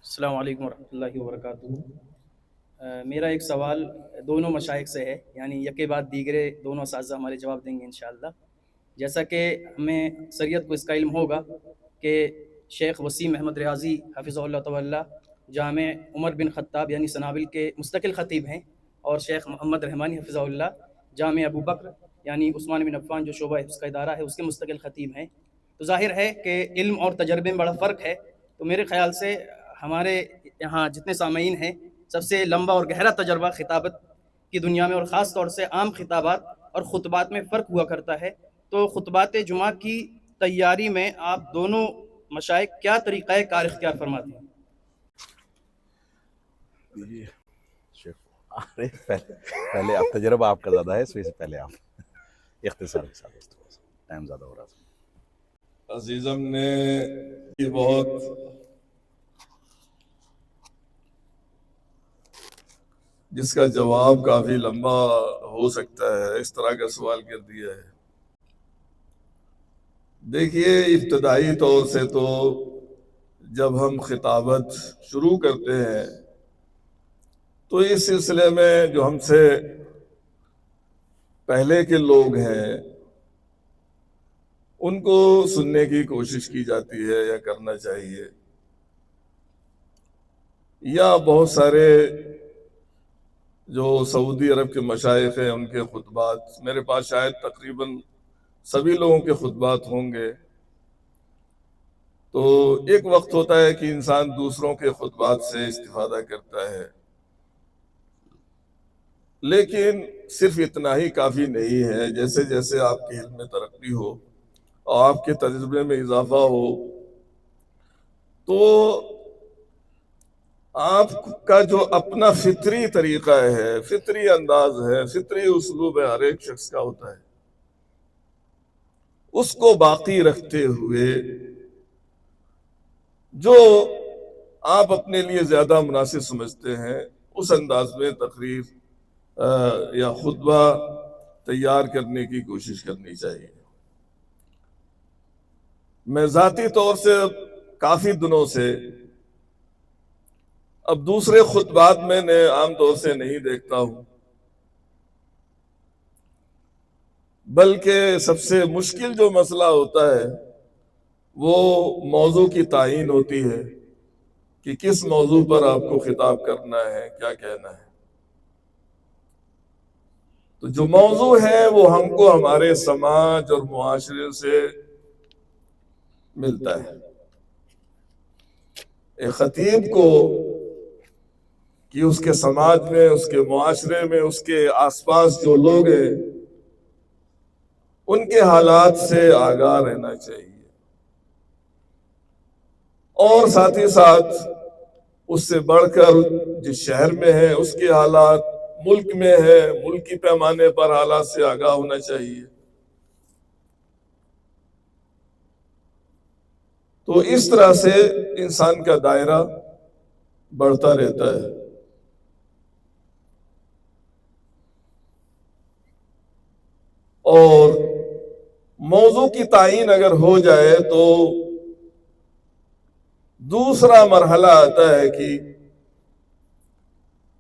السلام علیکم ورحمۃ اللہ وبرکاتہ۔ میرا ایک سوال دونوں مشائخ سے ہے، یعنی یکے بعد دیگرے دونوں اساتذہ ہمارے جواب دیں گے انشاءاللہ۔ جیسا کہ ہمیں اکثریت کو اس کا علم ہوگا کہ شیخ وسیم احمد ریاضی حفظہ اللہ تعالی جامع عمر بن خطاب یعنی سنابل کے مستقل خطیب ہیں، اور شیخ محمد رحمانی حفظہ اللہ جامع ابو بکر یعنی عثمان بن عفان جو شعبہ حفظ کا ادارہ ہے اس کے مستقل خطیب ہیں۔ تو ظاہر ہے کہ علم اور تجربے میں بڑا فرق ہے۔ تو میرے خیال سے ہمارے یہاں جتنے سامعین ہیں سب سے لمبا اور گہرا تجربہ خطابت کی دنیا میں، اور خاص طور سے عام خطابات اور خطبات میں فرق ہوا کرتا ہے۔ تو خطبات جمعہ کی تیاری میں آپ دونوں مشائخ کیا طریقہ کار اختیار فرماتے ہیں؟ جی شیخ، پہلے آپ تجربہ آپ کا زیادہ ہے، اس وجہ سے پہلے آپ اختصار کے ساتھ ٹائم زیادہ ہو رہا تھا۔ عزیزم نے یہ بہت جس کا جواب کافی لمبا ہو سکتا ہے اس طرح کا سوال کر دیا ہے۔ دیکھیے، ابتدائی طور سے تو جب ہم خطابت شروع کرتے ہیں تو اس سلسلے میں جو ہم سے پہلے کے لوگ ہیں ان کو سننے کی کوشش کی جاتی ہے یا کرنا چاہیے، یا بہت سارے جو سعودی عرب کے مشائخ ہیں ان کے خطبات میرے پاس شاید تقریباً سبھی لوگوں کے خطبات ہوں گے۔ تو ایک وقت ہوتا ہے کہ انسان دوسروں کے خطبات سے استفادہ کرتا ہے، لیکن صرف اتنا ہی کافی نہیں ہے۔ جیسے جیسے آپ کے علم میں ترقی ہو اور آپ کے تجربے میں اضافہ ہو تو آپ کا جو اپنا فطری طریقہ ہے، فطری انداز ہے، فطری اسلوب ہے، ہر ایک شخص کا ہوتا ہے، اس کو باقی رکھتے ہوئے جو آپ اپنے لیے زیادہ مناسب سمجھتے ہیں اس انداز میں تقریر یا خطبہ تیار کرنے کی کوشش کرنی چاہیے۔ میں ذاتی طور سے کافی دنوں سے اب دوسرے خطبات میں نے عام طور سے نہیں دیکھتا ہوں، بلکہ سب سے مشکل جو مسئلہ ہوتا ہے وہ موضوع کی تعین ہوتی ہے کہ کس موضوع پر آپ کو خطاب کرنا ہے، کیا کہنا ہے۔ تو جو موضوع ہے وہ ہم کو ہمارے سماج اور معاشرے سے ملتا ہے۔ ایک خطیب کو کہ اس کے سماج میں، اس کے معاشرے میں، اس کے آس پاس جو لوگ ہیں ان کے حالات سے آگاہ رہنا چاہیے، اور ساتھ ہی ساتھ اس سے بڑھ کر جس شہر میں ہے اس کے حالات، ملک میں ہے ملکی پیمانے پر حالات سے آگاہ ہونا چاہیے۔ تو اس طرح سے انسان کا دائرہ بڑھتا رہتا ہے۔ اور موضوع کی تعین اگر ہو جائے تو دوسرا مرحلہ آتا ہے کہ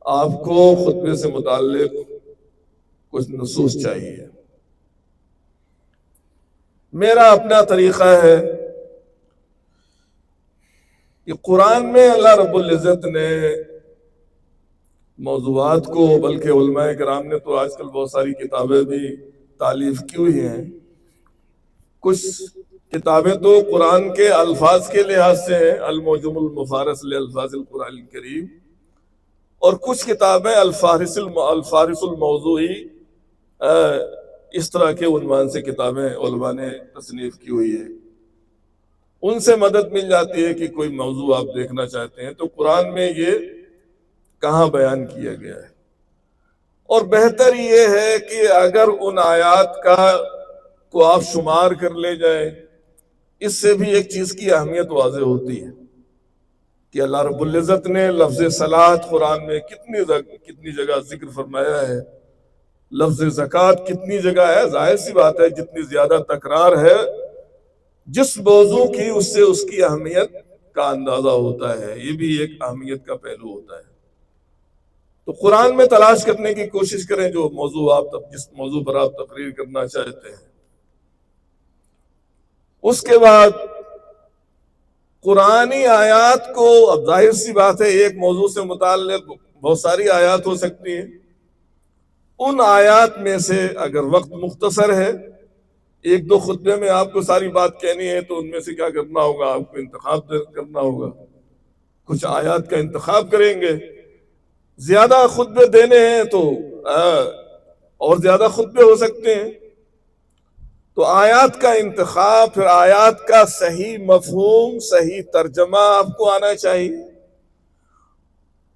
آپ کو خطبے سے متعلق کچھ نصوص چاہیے۔ میرا اپنا طریقہ ہے کہ قرآن میں اللہ رب العزت نے موضوعات کو، بلکہ علماء کرام نے تو آج کل بہت ساری کتابیں بھی تالیف کی ہوئی ہیں، کچھ کتابیں تو قرآن کے الفاظ کے لحاظ سے ہیں، المعجم المفارس لالفاظ القرآن الکریم، اور کچھ کتابیں الفارس الموضوعی، اس طرح کے عنوان سے کتابیں علماء نے تصنیف کی ہوئی ہے۔ ان سے مدد مل جاتی ہے کہ کوئی موضوع آپ دیکھنا چاہتے ہیں تو قرآن میں یہ کہاں بیان کیا گیا ہے۔ اور بہتر یہ ہے کہ اگر ان آیات کو آپ شمار کر لے جائیں، اس سے بھی ایک چیز کی اہمیت واضح ہوتی ہے کہ اللہ رب العزت نے لفظ صلاۃ قرآن میں کتنی جگہ ذکر فرمایا ہے، لفظ زکوٰۃ کتنی جگہ ہے۔ ظاہر سی بات ہے جتنی زیادہ تکرار ہے جس موضوع کی، اس سے اس کی اہمیت کا اندازہ ہوتا ہے، یہ بھی ایک اہمیت کا پہلو ہوتا ہے۔ تو قرآن میں تلاش کرنے کی کوشش کریں جو موضوع جس موضوع پر آپ تقریر کرنا چاہتے ہیں۔ اس کے بعد قرآنی آیات کو، اب ظاہر سی بات ہے ایک موضوع سے متعلق بہت ساری آیات ہو سکتی ہیں، ان آیات میں سے اگر وقت مختصر ہے، ایک دو خطبے میں آپ کو ساری بات کہنی ہے، تو ان میں سے کیا کرنا ہوگا، آپ کو انتخاب کرنا ہوگا، کچھ آیات کا انتخاب کریں گے۔ زیادہ خطبے دینے ہیں تو اور زیادہ خطبے ہو سکتے ہیں، تو آیات کا انتخاب، پھر آیات کا صحیح مفہوم، صحیح ترجمہ آپ کو آنا چاہیے،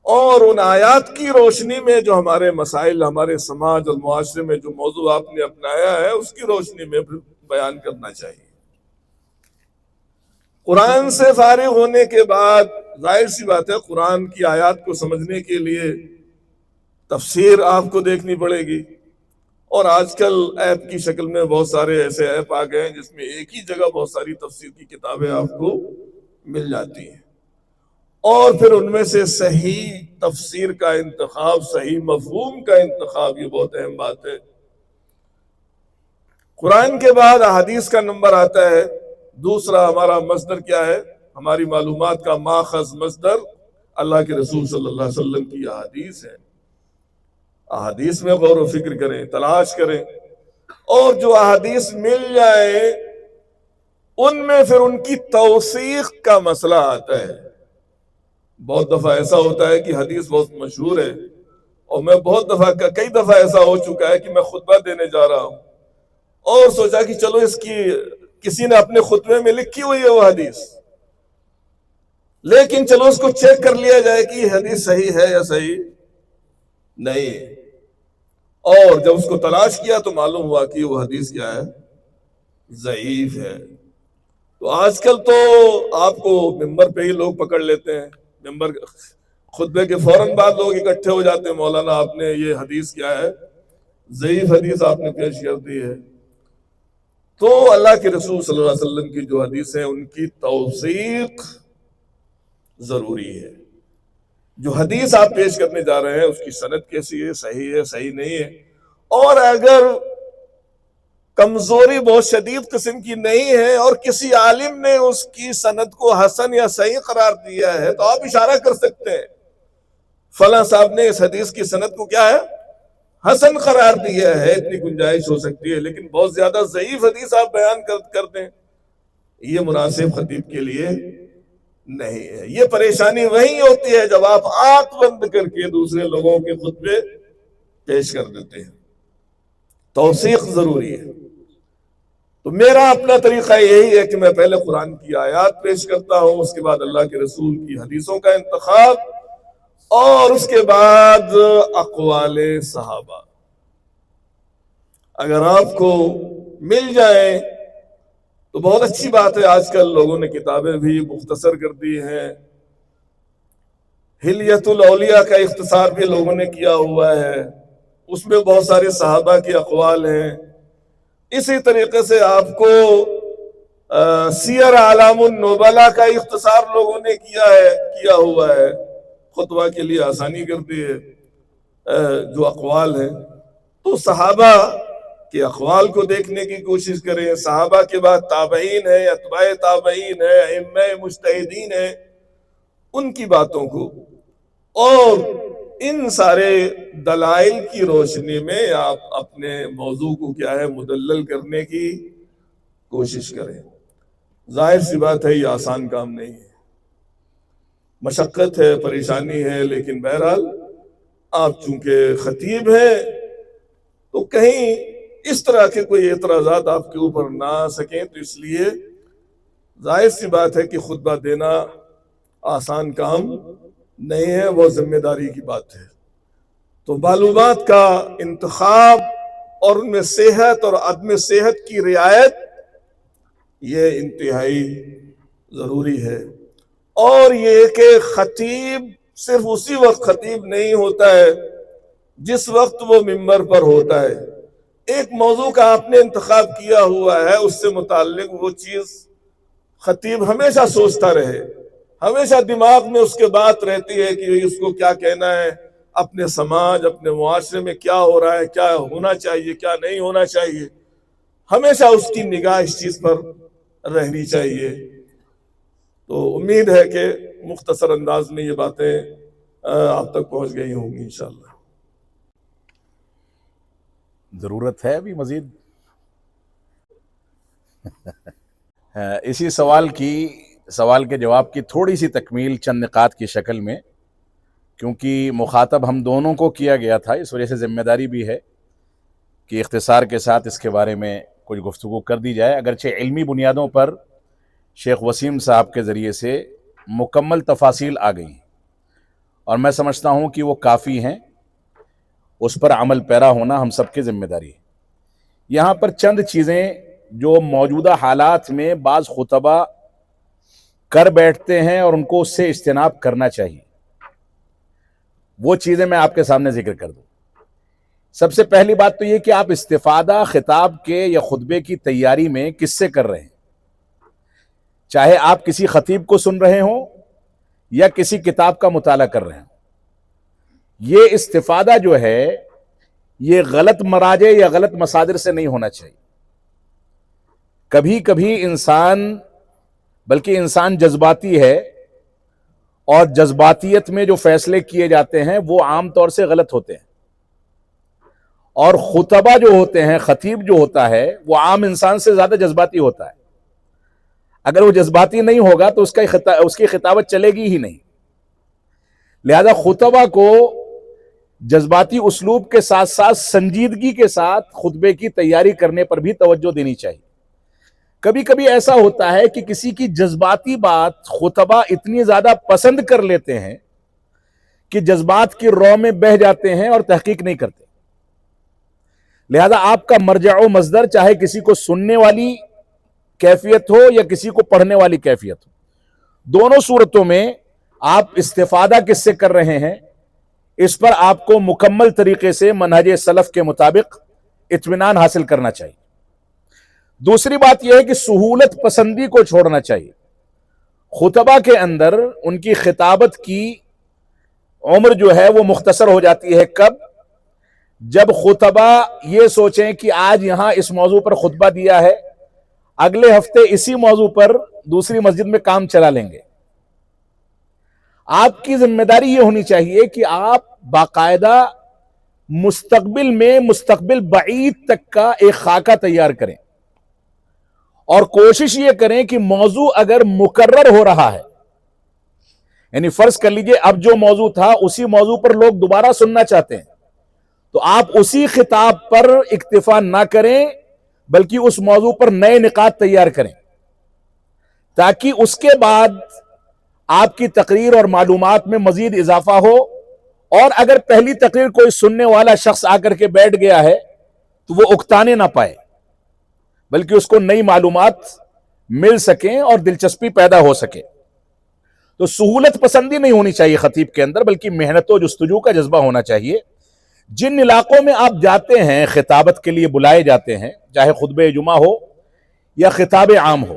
اور ان آیات کی روشنی میں جو ہمارے مسائل، ہمارے سماج اور معاشرے میں جو موضوع آپ نے اپنایا ہے، اس کی روشنی میں پھر بیان کرنا چاہیے۔ قرآن سے فارغ ہونے کے بعد ظاہر سی بات ہے قرآن کی آیات کو سمجھنے کے لیے تفسیر آپ کو دیکھنی پڑے گی، اور آج کل ایپ کی شکل میں بہت سارے ایسے ایپ آ گئے ہیں جس میں ایک ہی جگہ بہت ساری تفسیر کی کتابیں آپ کو مل جاتی ہیں، اور پھر ان میں سے صحیح تفسیر کا انتخاب، صحیح مفہوم کا انتخاب، یہ بہت اہم بات ہے۔ قرآن کے بعد احادیث کا نمبر آتا ہے۔ دوسرا ہمارا مصدر کیا ہے؟ ہماری معلومات کا ماخذ مصدر اللہ کے رسول صلی اللہ علیہ وسلم کی احادیث ہے۔ احادیث میں غور و فکر کریں، تلاش کریں، اور جو احادیث مل جائے ان میں پھر ان کی توثیق کا مسئلہ آتا ہے۔ بہت دفعہ ایسا ہوتا ہے کہ حدیث بہت مشہور ہے، اور میں بہت دفعہ، کئی دفعہ ایسا ہو چکا ہے کہ میں خطبہ دینے جا رہا ہوں اور سوچا کہ چلو اس کی کسی نے اپنے خطبے میں لکھی ہوئی ہے وہ حدیث، لیکن چلو اس کو چیک کر لیا جائے کہ یہ حدیث صحیح ہے یا صحیح نہیں ہے، اور جب اس کو تلاش کیا تو معلوم ہوا کہ وہ حدیث کیا ہے؟ ضعیف ہے۔ تو آج کل تو آپ کو ممبر پہ ہی لوگ پکڑ لیتے ہیں، ممبر خطبے کے فوراً بعد لوگ اکٹھے ہو جاتے ہیں، مولانا آپ نے یہ حدیث کیا ہے؟ ضعیف حدیث آپ نے پیش کر دی ہے۔ تو اللہ کے رسول صلی اللہ علیہ وسلم کی جو حدیث ہیں ان کی توثیق ضروری ہے۔ جو حدیث آپ پیش کرنے جا رہے ہیں اس کی سند کیسی ہے، صحیح ہے، صحیح نہیں ہے، اور اگر کمزوری بہت شدید قسم کی نہیں ہے اور کسی عالم نے اس کی سند کو حسن یا صحیح قرار دیا ہے تو آپ اشارہ کر سکتے ہیں فلاں صاحب نے اس حدیث کی سند کو کیا ہے؟ حسن قرار دیا ہے، اتنی گنجائش ہو سکتی ہے، لیکن بہت زیادہ ضعیف حدیث آپ بیان کر دیں، یہ مناسب خطیب کے لیے نہیں ہے۔ یہ پریشانی وہی ہوتی ہے جب آپ آنکھ بند کر کے دوسرے لوگوں کے خطبے پیش کر دیتے ہیں۔ توثیق ضروری ہے۔ تو میرا اپنا طریقہ یہی ہے کہ میں پہلے قرآن کی آیات پیش کرتا ہوں، اس کے بعد اللہ کے رسول کی حدیثوں کا انتخاب، اور اس کے بعد اقوال صحابہ اگر آپ کو مل جائیں تو بہت اچھی بات ہے۔ آج کل لوگوں نے کتابیں بھی مختصر کر دی ہیں، حلیت الاولیاء کا اختصار بھی لوگوں نے کیا ہوا ہے، اس میں بہت سارے صحابہ کے اقوال ہیں۔ اسی طریقے سے آپ کو سیر اعلام النبلاء کا اختصار لوگوں نے کیا ہوا ہے، خطبہ کے لیے آسانی کر دی ہے جو اقوال ہیں۔ تو صحابہ کے اقوال کو دیکھنے کی کوشش کریں، صحابہ کے بعد تابعین ہیں، اتباع تابعین ہیں، ائمہ مجتہدین ہیں، ان کی باتوں کو، اور ان سارے دلائل کی روشنی میں آپ اپنے موضوع کو کیا ہے مدلل کرنے کی کوشش کریں۔ ظاہر سی بات ہے یہ آسان کام نہیں ہے، مشقت ہے، پریشانی ہے، لیکن بہرحال آپ چونکہ خطیب ہیں تو کہیں اس طرح کے کوئی اعتراضات آپ کے اوپر نہ آ سکیں، تو اس لیے ظاہر سی بات ہے کہ خطبہ دینا آسان کام نہیں ہے، وہ ذمہ داری کی بات ہے۔ تو معلومات کا انتخاب اور ان میں صحت اور عدم صحت کی رعایت یہ انتہائی ضروری ہے، اور یہ کہ خطیب صرف اسی وقت خطیب نہیں ہوتا ہے جس وقت وہ ممبر پر ہوتا ہے۔ ایک موضوع کا آپ نے انتخاب کیا ہوا ہے، اس سے متعلق وہ چیز خطیب ہمیشہ سوچتا رہے ہمیشہ دماغ میں اس کے بات رہتی ہے کہ اس کو کیا کہنا ہے، اپنے سماج اپنے معاشرے میں کیا ہو رہا ہے، کیا ہونا چاہیے کیا نہیں ہونا چاہیے، ہمیشہ اس کی نگاہ اس چیز پر رہنی چاہیے۔ تو امید ہے کہ مختصر انداز میں یہ باتیں آپ تک پہنچ گئی ہوں گی انشاءاللہ۔ ضرورت ہے ابھی مزید؟ اسی سوال کے جواب کی تھوڑی سی تکمیل چند نکات کی شکل میں، کیونکہ مخاطب ہم دونوں کو کیا گیا تھا، اس وجہ سے ذمہ داری بھی ہے کہ اختصار کے ساتھ اس کے بارے میں کچھ گفتگو کر دی جائے۔ اگرچہ علمی بنیادوں پر شیخ وسیم صاحب کے ذریعے سے مکمل تفاصیل آ گئی ہیں، اور میں سمجھتا ہوں کہ وہ کافی ہیں، اس پر عمل پیرا ہونا ہم سب کی ذمہ داری ہے۔ یہاں پر چند چیزیں جو موجودہ حالات میں بعض خطبہ کر بیٹھتے ہیں اور ان کو اس سے اجتناب کرنا چاہیے، وہ چیزیں میں آپ کے سامنے ذکر کر دوں۔ سب سے پہلی بات تو یہ کہ آپ استفادہ خطاب کے یا خطبے کی تیاری میں کس سے کر رہے ہیں، چاہے آپ کسی خطیب کو سن رہے ہوں یا کسی کتاب کا مطالعہ کر رہے ہوں۔ یہ استفادہ جو ہے یہ غلط مراجع یا غلط مصادر سے نہیں ہونا چاہیے۔ کبھی کبھی بلکہ انسان جذباتی ہے، اور جذباتیت میں جو فیصلے کیے جاتے ہیں وہ عام طور سے غلط ہوتے ہیں، اور خطبہ جو ہوتے ہیں، خطیب جو ہوتا ہے وہ عام انسان سے زیادہ جذباتی ہوتا ہے۔ اگر وہ جذباتی نہیں ہوگا تو اس کی خطابت چلے گی ہی نہیں۔ لہذا خطبہ کو جذباتی اسلوب کے ساتھ ساتھ سنجیدگی کے ساتھ خطبے کی تیاری کرنے پر بھی توجہ دینی چاہیے۔ کبھی کبھی ایسا ہوتا ہے کہ کسی کی جذباتی بات خطبہ اتنی زیادہ پسند کر لیتے ہیں کہ جذبات کی رو میں بہہ جاتے ہیں اور تحقیق نہیں کرتے۔ لہذا آپ کا مرجع و مصدر چاہے کسی کو سننے والی کیفیت ہو یا کسی کو پڑھنے والی کیفیت ہو، دونوں صورتوں میں آپ استفادہ کس سے کر رہے ہیں، اس پر آپ کو مکمل طریقے سے منہج سلف کے مطابق اطمینان حاصل کرنا چاہیے۔ دوسری بات یہ ہے کہ سہولت پسندی کو چھوڑنا چاہیے۔ خطبہ کے اندر ان کی خطابت کی عمر جو ہے وہ مختصر ہو جاتی ہے۔ کب؟ جب خطبہ یہ سوچیں کہ آج یہاں اس موضوع پر خطبہ دیا ہے، اگلے ہفتے اسی موضوع پر دوسری مسجد میں کام چلا لیں گے۔ آپ کی ذمہ داری یہ ہونی چاہیے کہ آپ باقاعدہ مستقبل بعید تک کا ایک خاکہ تیار کریں، اور کوشش یہ کریں کہ موضوع اگر مکرر ہو رہا ہے، یعنی فرض کر لیجئے اب جو موضوع تھا اسی موضوع پر لوگ دوبارہ سننا چاہتے ہیں، تو آپ اسی خطاب پر اکتفا نہ کریں بلکہ اس موضوع پر نئے نکات تیار کریں، تاکہ اس کے بعد آپ کی تقریر اور معلومات میں مزید اضافہ ہو، اور اگر پہلی تقریر کوئی سننے والا شخص آ کر کے بیٹھ گیا ہے تو وہ اکتانے نہ پائے، بلکہ اس کو نئی معلومات مل سکیں اور دلچسپی پیدا ہو سکے۔ تو سہولت پسندی نہیں ہونی چاہیے خطیب کے اندر، بلکہ محنت و جستجو کا جذبہ ہونا چاہیے۔ جن علاقوں میں آپ جاتے ہیں، خطابت کے لیے بلائے جاتے ہیں، چاہے خطبہ جمعہ ہو یا خطاب عام ہو،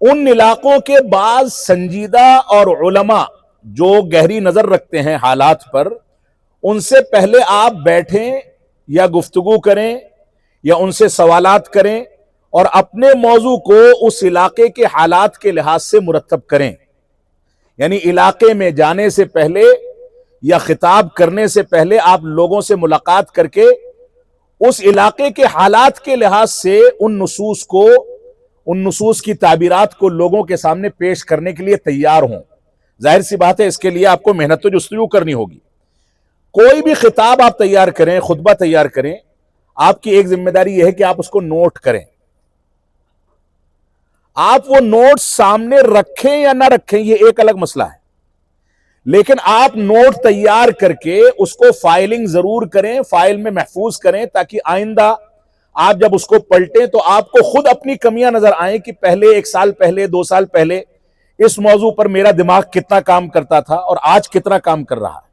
ان علاقوں کے بعض سنجیدہ اور علماء جو گہری نظر رکھتے ہیں حالات پر، ان سے پہلے آپ بیٹھیں یا گفتگو کریں یا ان سے سوالات کریں، اور اپنے موضوع کو اس علاقے کے حالات کے لحاظ سے مرتب کریں۔ یعنی علاقے میں جانے سے پہلے یا خطاب کرنے سے پہلے آپ لوگوں سے ملاقات کر کے اس علاقے کے حالات کے لحاظ سے ان نصوص کی تعبیرات کو لوگوں کے سامنے پیش کرنے کے لیے تیار ہوں۔ ظاہر سی بات ہے اس کے لیے آپ کو محنت و جستجو کرنی ہوگی۔ کوئی بھی خطاب آپ تیار کریں، خطبہ تیار کریں، آپ کی ایک ذمہ داری یہ ہے کہ آپ اس کو نوٹ کریں۔ آپ وہ نوٹ سامنے رکھیں یا نہ رکھیں یہ ایک الگ مسئلہ ہے، لیکن آپ نوٹ تیار کر کے اس کو فائلنگ ضرور کریں، فائل میں محفوظ کریں، تاکہ آئندہ آپ جب اس کو پلٹیں تو آپ کو خود اپنی کمیاں نظر آئیں کہ پہلے 1 سال پہلے 2 سال پہلے اس موضوع پر میرا دماغ کتنا کام کرتا تھا اور آج کتنا کام کر رہا ہے۔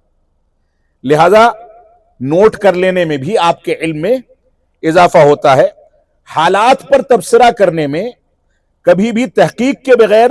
لہذا نوٹ کر لینے میں بھی آپ کے علم میں اضافہ ہوتا ہے۔ حالات پر تبصرہ کرنے میں کبھی بھی تحقیق کے بغیر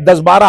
10-12